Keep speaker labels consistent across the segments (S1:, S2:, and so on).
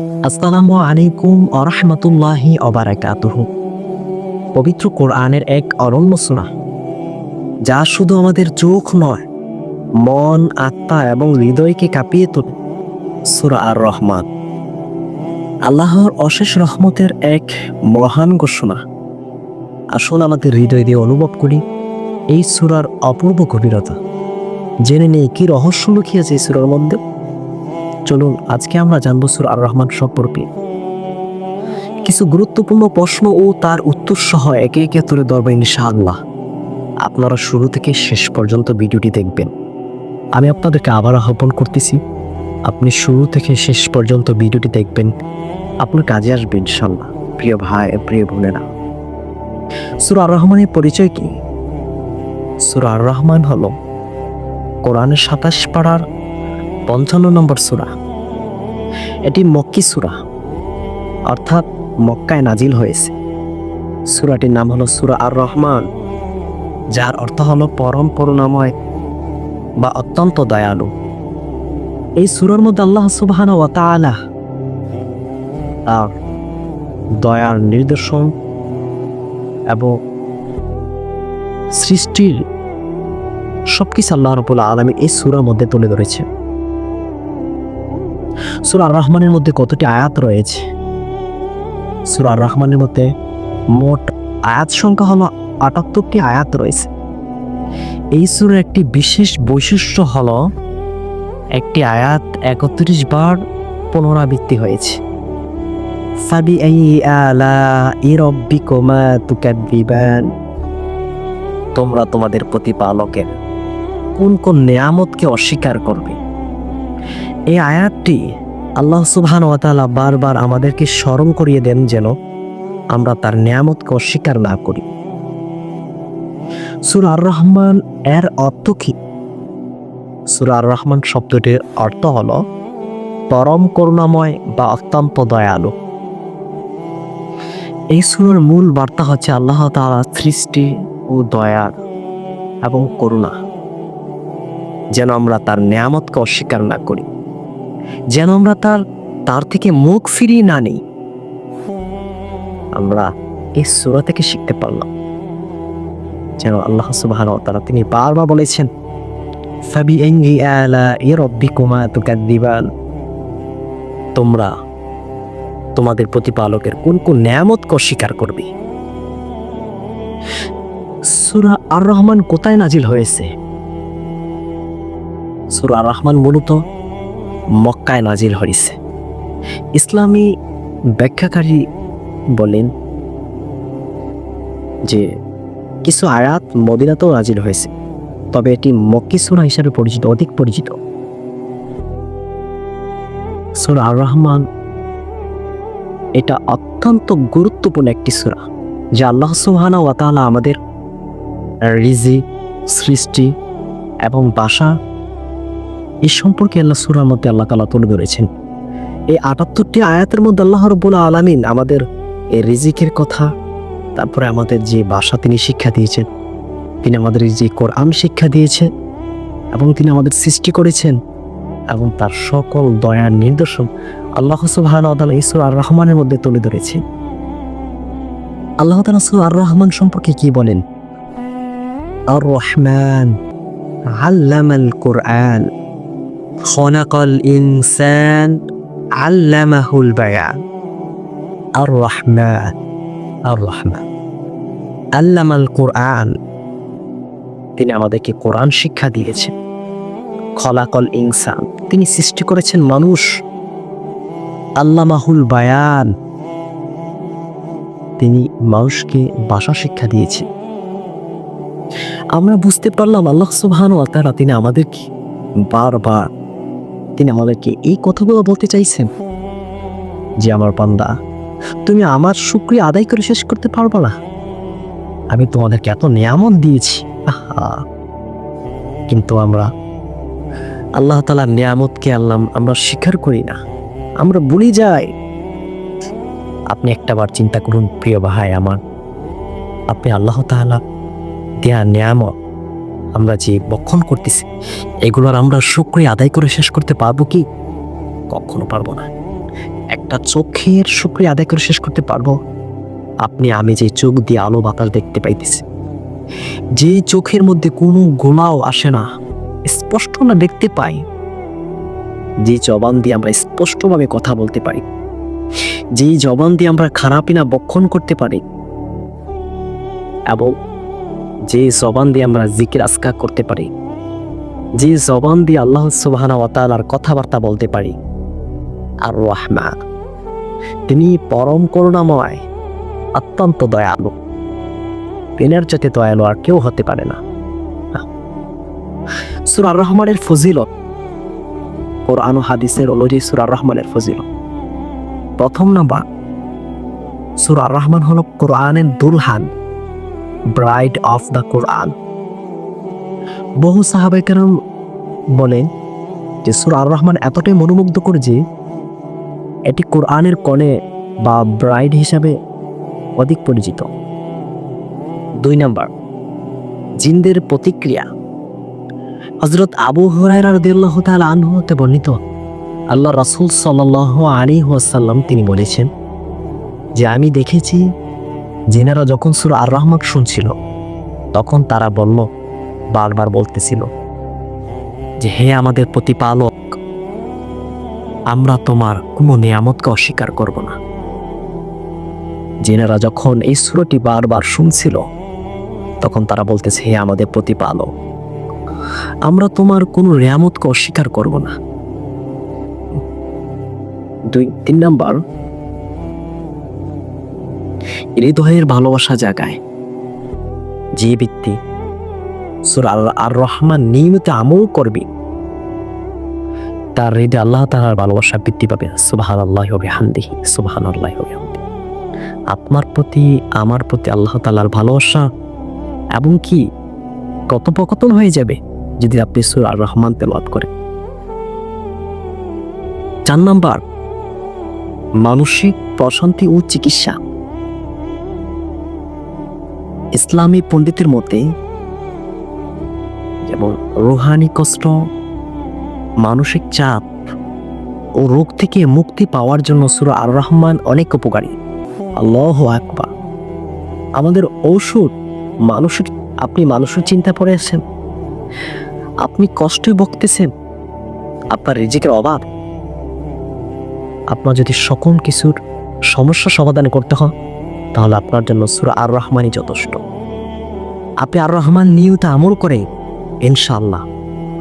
S1: আসসালামু আলাইকুম ওয়া রাহমাতুল্লাহি ওয়া বারাকাতুহু। পবিত্র কোরআনের এক অনন্য সূরা, যা শুধু আমাদের চোখ নয়, মন, আত্মা এবং হৃদয়কে কাঁপিয়ে তোলে। সূরা আর রহমান, আল্লাহর অশেষ রহমতের এক মহান ঘোষণা। আসুন আমাদের হৃদয় দিয়ে অনুভব করি এই সূরার অপূর্ব গভীরতা। জেনে নেই কি রহস্য লুকিয়েছে এই সূরার মধ্যে। চলুন আজকে আমরা জানবো সূরা আর রহমান সম্পর্কে কিছু গুরুত্বপূর্ণ প্রশ্ন ও তার উত্তর সহ একে একে তুলে ধরবো ইনশাআল্লাহ। আপনারা শুরু থেকে শেষ পর্যন্ত ভিডিওটি দেখবেন। আমি আপনাদেরকে আবার আহ্বান করতেছি, আপনি শুরু থেকে শেষ পর্যন্ত ভিডিওটি দেখবেন, আপনার কাজে আসবে ইনশাআল্লাহ। প্রিয় ভাই, প্রিয় বোনেরা, সূরা আর রহমানের পরিচয় কি? সূরা আর রহমান হলো কোরআনের ২৭ পারার ৫৫ নম্বর সূরা। এটি মক্কি সূরা, অর্থাৎ মক্কায় নাজিল হয়েছে। সূরাটির নাম হলো সূরা আর রহমান, যার অর্থ হলো পরম করুণাময় বা অত্যন্ত দয়ালু। এই সূরার মধ্যে আল্লাহ সুবহানাহু ওয়া তাআলা তার দয়ার নিদর্শন এবং সৃষ্টির সবকিছু আল্লাহ রাব্বুল আলামিন এই সূরার মধ্যে তুলে ধরেছে। সূরা আর রহমানের মধ্যে কতটি আয়াত রয়েছে? সূরা আর রহমানের মধ্যে মোট আয়াত সংখ্যা হলো ৭৮টি আয়াত রয়েছে। এই সূরার একটি বিশেষ বৈশিষ্ট্য হলো একটি আয়াত ৩১ বার পুনরাবৃত্তি হয়েছে। ফাবিআইয়ি আলাই রাব্বিকুমা তুকাযযিবান, তোমরা তোমাদের প্রতিপালকের কোন কোন নেয়ামতকে অস্বীকার করবে। এই আয়াতটি আল্লাহ সুবহানাহু ওয়া তাআলা বারবার আমাদেরকে স্মরণ করিয়ে দেন যেন আমরা তার নেয়ামতকে অস্বীকার না করি। সূরা আর রহমান এর অর্থ কি? সূরা আর রহমান শব্দটির অর্থ হলো পরম করুণাময় বা অত্যন্ত দয়ালু। এই সূরার মূল বার্তা হচ্ছে আল্লাহ তাআলার সৃষ্টি ও দয়ার এবং করুণা, যেন আমরা তার নেয়ামতকে অস্বীকার না করি, যেন আমরা তার থেকে মুখ ফিরিয়ে না নিই। আমরা এই সূরা থেকে শিখতে পারলাম যেন আল্লাহ সুবহানাহু ওয়া তাআলা তিনি বারবার বলেছেন ফাবিআইয়ি আলাই রাব্বিকুমা তুকাযযিবান, তোমরা তোমাদের প্রতিপালকের কোন কোন নেয়ামতকে অস্বীকার করবে। সূরা আর রহমান কোথায় নাজিল হয়েছে? সূরা আর রহমান মূলত মক্কায় নাজিল হয়েছে। ইসলামী ব্যাখ্যাকারী বলেন যে কিছু আয়াত মদিনাতেও নাজিল হয়েছে, তবে এটি মক্কি সূরা হিসেবে পরিচিত, অধিক পরিচিত। সূরা আর রহমান এটা অত্যন্ত গুরুত্বপূর্ণ একটি সূরা, যা আল্লাহ সুবহানাহু ওয়া তাআলা আমাদের রিজিক, সৃষ্টি এবং বাসা এই সম্পর্কে আল্লাহ সূরার মধ্যে আল্লাহ তাআলা তুলে ধরেছেন। এই ৭৮টি আয়াতের মধ্যে আল্লাহ রাব্বুল আলামিন আমাদের এই রিজিকের কথা, তারপরে আমাদের যে ভাষা তিনি শিক্ষা দিয়েছেন, তিনি আমাদের যে কোরআন শিক্ষা দিয়েছেন এবং তিনি আমাদের সৃষ্টি করেছেন এবং তার সকল দয়ার নিদর্শন আল্লাহ সুবহানাহু ওয়া তাআলা এই সূরা আর রহমানের মধ্যে তুলে ধরেছেন। আল্লাহ তাআলা সূরা আর রহমান সম্পর্কে কি বলেন? আর রহমান আল্লামাল কুরআন খলাকাল ইনসান আল্লামাহুল বায়ান। আর রহমান, আর রহমান আল্লামাল কুরআন, তিনি আমাদেরকে কোরআন শিক্ষা দিয়েছেন। খলাকাল ইনসান, তিনি সৃষ্টি করেছেন মানুষ। আল্লামাহুল বায়ান, তিনি মানুষকে ভাষা শিক্ষা দিয়েছেন। আমরা বুঝতে পারলাম আল্লাহ সুবহানাহু ওয়া তাআলা তিনি আমাদেরকে বারবার তিনি আমাদেরকে এই কথাগুলো বলতে চাইছেন যে আমার বান্দা, তুমি আমার শুকরিয়া আদায় করে শেষ করতে পারবে না। আমি তোমাদেরকে এত নিয়ামত দিয়েছি, কিন্তু আমরা আল্লাহ তাআলার নিয়ামতকে আমরা স্বীকার করি না, আমরা ভুলে যাই। আপনি একটাবার চিন্তা করুন প্রিয় ভাই আমার, আপনি আল্লাহ তাআলা দেয়া নিয়ামত আমরা যে বক্ষণ করতেছি, এগুলোর আমরা শুকরিয়া আদায় করে শেষ করতে পারবো কি? কখনো পারবো না। একটা চোখের শুকরিয়া আদায় করে শেষ করতে পারবো? আপনি আমি যে চোখ দিয়ে আলো বাতাস দেখতে পাইতেছি, যে চোখের মধ্যে কোনো গোলাও আসে না, স্পষ্ট না দেখতে পাই, যে জবান দিয়ে আমরা স্পষ্টভাবে কথা বলতে পারি, যে জবান দিয়ে আমরা খারাপই না বক্ষণ করতে পারি, এবং যে জবান দিয়ে আমরা জিকির আজকার করতে পারি, যে জবান দিয়ে আল্লাহ সুবহানাহু ওয়া তাআলার কথাবার্তা বলতে পারি, আর রহমান, তিনি পরম করুণাময়, অত্যন্ত দয়ালু। তিনার চাইতে দয়ালু আর কেউ হতে পারে না। সূরা আর রহমানের ফজিলত, কোরআন ও হাদিসের অনুযায়ী সূরা আর রহমানের ফজিলত, প্রথম নাম্বার, সূরা আর রহমান হলো কোরআনের দুলহান, ব্রাইড অফ দ্য কোরআন। বহু সাহাবায়ে কেরাম বলেন যে সূরা আর রহমান এতটাই মনোমুগ্ধকর যে এটি কোরআনের কনে বা ব্রাইড হিসাবে অধিক পরিচিত। 2 নাম্বার, জিনদের প্রতিক্রিয়া। হযরত আবু হুরায়রা রাদিয়াল্লাহু তাআলা আনহু হতে বর্ণিত, আল্লাহ রাসূল সাল্লাল্লাহু আলাইহি ওয়াসাল্লাম তিনি বলেছেন যে আমি দেখেছি জিনেরা যখন সূরা আর রহমান শুনছিল তখন তারা বলল, বারবার বলতেছিল যে হে আমাদের প্রতিপালক, আমরা তোমার কোনো নিয়ামতকে অস্বীকার করব না। জিনেরা যখন এই সূরাটি বারবার শুনছিল তখন তারা বলতেছে, হে আমাদের প্রতিপালক, আমরা তোমার কোনো নিয়ামতকে অস্বীকার করব না। 3 নাম্বার, হৃদয়ের ভালোবাসা জাগায়। যে ব্যক্তি সূরা আর রহমান নিয়মিত আমল করবে তার হৃদয়ে আল্লাহ তাআলার ভালোবাসা বৃদ্ধি পাবে। সুবহানাল্লাহি ওয়া বিহামদিহি, সুবহানাল্লাহি ওয়া বিহামদিহি। আপনার প্রতি আমার প্রতি আল্লাহ তাআলার ভালোবাসা এবং কি কথোপকথন হয়ে যাবে যদি আপনি সূরা আর রহমান তেলাওয়াত করেন। 4 নাম্বার, মানসিক প্রশান্তি ও চিকিৎসা। ইসলামী পণ্ডিতের মতে যেমন রুহানি কষ্ট, মানসিক চাপ ও রোগ থেকে মুক্তি পাওয়ার জন্য সূরা আর রহমান অনেক উপকারী। আল্লাহু আকবার। আমাদের ঔষধ মানসিক, আপনি মানসিক চিন্তা পড়ে আছেন, আপনি কষ্টে ভুগতেছেন, আপনার রিজিকের অভাব, আপনার যদি সকল কিছুর সমস্যা সমাধান করতে হয় তাহলে আপনার জন্য সূরা আর রহমানই যথেষ্ট। আপনি আর রহমান নিয়মিত আমল করে ইনশাআল্লাহ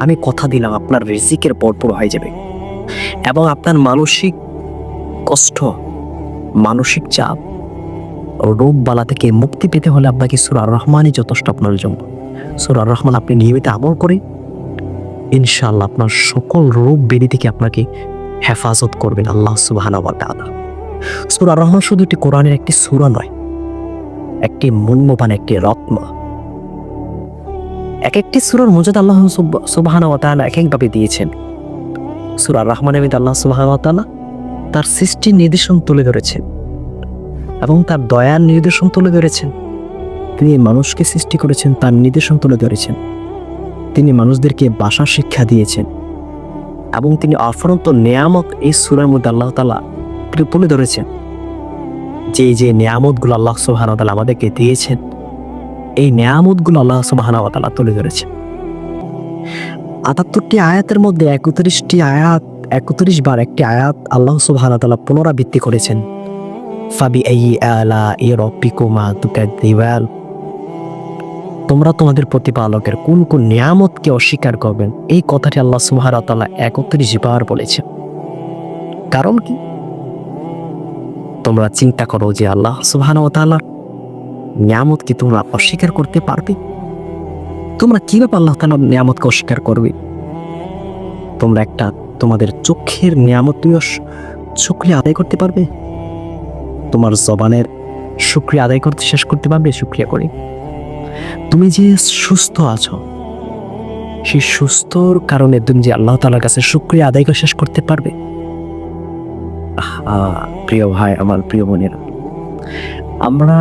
S1: আমি কথা দিলাম আপনার রিজিকের ভরপুর হয়ে যাবে এবং আপনার মানসিক কষ্ট, মানসিক চাপ, রোগ বালা থেকে মুক্তি পেতে হলে আপনাকে সূরা আর রহমানই যথেষ্ট আপনার জন্য। সূরা আর রহমান আপনি নিয়মিত আমল করে ইনশাআল্লাহ আপনার সকল রোগ ব্যাধি থেকে আপনাকে হেফাজত করবেন আল্লাহ সুবহানাহু ওয়া তাআলা। সূরা আর রহমান শুধু একটি কোরআনের একটি সূরা নয়, একটি মূল্যবান একটি রত্ন। এক একটি সূরার মর্যাদা আল্লাহ সুবহানাহু ওয়া তাআলা এক একভাবে দিয়েছেন। সূরা আর রহমানের মধ্যে আল্লাহ সুবহানাহু ওয়া তাআলা তার সৃষ্টির নিদর্শন তুলে ধরেছেন এবং তার দয়ার নিদর্শন তুলে ধরেছেন। তিনি মানুষকে সৃষ্টি করেছেন, তার নিদর্শন তুলে ধরেছেন। তিনি মানুষদেরকে ভাষা শিক্ষা দিয়েছেন এবং তিনি অফুরন্ত নিয়ামত এই সূরার মধ্যে আল্লাহ তাআলা তুলে ধরেছেন। যে নিয়ামতগুলো আল্লাহ সুবহানাহু ওয়া তাআলা আমাদেরকে দিয়েছেন, এই নিয়ামতগুলো আল্লাহ সুবহানাহু ওয়া তাআলা তুলে ধরেছেন। ৭৮টি আয়াতের মধ্যে ৩১ বার একটি আয়াত আল্লাহ সুবহানাহু ওয়া তাআলা পুনরাবৃত্তি করেছেন। ফাবিআইয়ি আলাই রাব্বিকুমা তুকাযযিবান। তোমরা তোমাদের প্রতিপালকের কোন কোন নিয়ামতকে অস্বীকার করবেন, এই কথাটি আল্লাহ সুবহানাহু ওয়া তাআলা ৩১ বার বলেছেন। কারণ কি? তোমরা চিন্তা করো যে আল্লাহ সুবহানাহু ওয়া তাআলার নিয়ামত কি তোমরা অস্বীকার করতে পারবে? তোমরা কিভাবে আল্লাহ তাআলার নিয়ামতকে অস্বীকার করবে? তোমরা একটা তোমাদের চোখের নিয়ামত তুমি শুকরিয়া আদায় করতে পারবে? তোমার জবানের শুকরিয়া আদায় করতে শেষ করতে পারবে শুকরিয়া করে? তুমি যে সুস্থ আছো, সেই সুস্থর কারণে তুমি যে আল্লাহ তাআলার কাছে শুকরিয়া আদায় করে শেষ করতে পারবে? প্রিয় ভাই, আমার প্রিয় বোনেরা, আমরা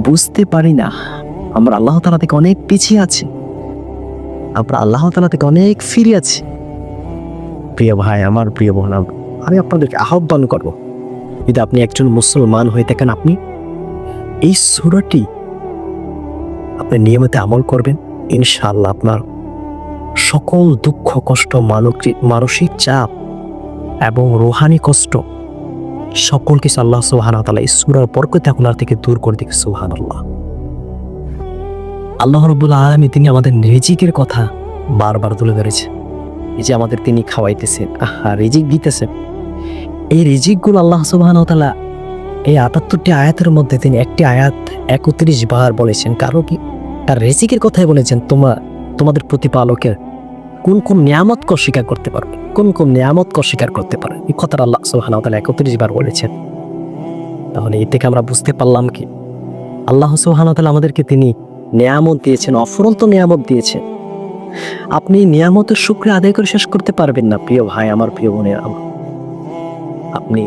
S1: বুঝতে পারি না আমরা আল্লাহ তাআলা থেকে অনেক পিছিয়ে আছি, আমরা আল্লাহ তাআলা থেকে অনেক ফিরে আছি। প্রিয় ভাই, আমার প্রিয় বোন, আমি আপনাদেরকে আহ্বান করব যদি আপনি একজন মুসলমান হয়ে থাকেন, আপনি এই সূরাটি আপনি নিয়মিত আমল করবেন, ইনশাআল্লাহ আপনার সকল দুঃখ কষ্ট, মানসিক চাপ এবং রুহানি কষ্ট সকল কিছু আল্লাহ সুবহানাহু ওয়া তাআলা এই সূরার বরকতে আপনার থেকে দূর করে দিবে। সুবহানাল্লাহ। আল্লাহ রাব্বুল আলামিন তিনি আমাদের রিজিকের কথা বারবার তুলে ধরেছে। এই যে আমাদের তিনি খাওয়াইতেছেন, রিজিক দিতেছেন, এই রিজিকগুলো আল্লাহ সুবহানাহু ওয়া তাআলা এই ৭৮টি আয়াতের মধ্যে তিনি একটি আয়াত ৩১ বার বলেছেন। কারণ কি, তার রিজিকের কথাই বলেছেন, তোমাদের প্রতিপালকের কোন কোন নিয়ামতকে অস্বীকার করতে পারবে, কোন কোন নিয়ামতকে অস্বীকার করতে পারে, এই কথাটা আল্লাহ সুবহানাহু ওয়া তাআলা ৩১ বার বলেছেন। তাহলে এ থেকে আমরা বুঝতে পারলাম কি, আল্লাহ সুবহানাহু ওয়া তাআলা আমাদেরকে তিনি নিয়ামত দিয়েছেন, অফুরন্ত নিয়ামত দিয়েছেন। আপনি নিয়ামতের শুকরিয়া আদায় করে শেষ করতে পারবেন না প্রিয় ভাই আমার, প্রিয় বোনের আমার। আপনি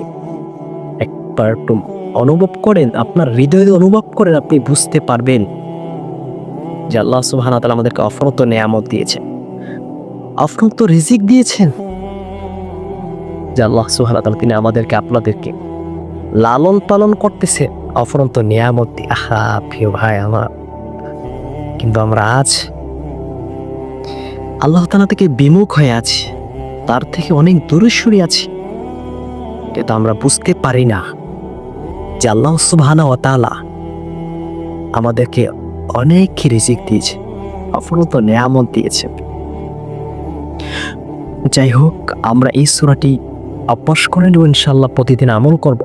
S1: একবার একটু অনুভব করেন, আপনার হৃদয়ে অনুভব করেন, আপনি বুঝতে পারবেন যে আল্লাহ সুবহানাহু ওয়া তাআলা আমাদেরকে অফুরন্ত নিয়ামত দিয়েছেন, অফুরন্ত রিজিক দিয়েছেন। যে আল্লাহ সুবহানাহু ওয়া তাআলা তিনি আমাদেরকে আপনাদেরকে লালন পালন করতেছে অফুরন্ত নিয়ামত দিয়ে। প্রিয় ভাই আমার, কিন্তু আমরা আজ আল্লাহ তাআলা থেকে বিমুখ হয়ে আছি, তার থেকে অনেক দূরে সরে আছি। কিন্তু আমরা বুঝতে পারি না যে আল্লাহ সুবহানাহু ওয়া তাআলা আমাদেরকে অনেক রিজিক দিয়েছে, অফুরন্ত নিয়ামত দিয়েছে। যাই হোক, আমরা এই সূরাটি অভ্যাস করে নেব, ইনশাআল্লাহ প্রতিদিন আমল করব।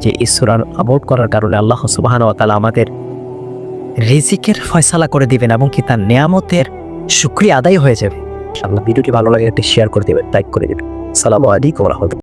S1: যে এই সূরার আমল করার কারণে আল্লাহ সুবহানাহু ওয়া তাআলা আমাদের রিজিকের ফয়সালা করে দিবেন এবং কি তার নিয়ামতের শুকরিয়া আদায় হয়ে যাবে। ইনশাআল্লাহ ভিডিওটি ভালো লাগে একটি শেয়ার করে দিবেন, লাইক করে দিবেন। আসসালামু আলাইকুম ওয়া রাহমাতুল্লাহ।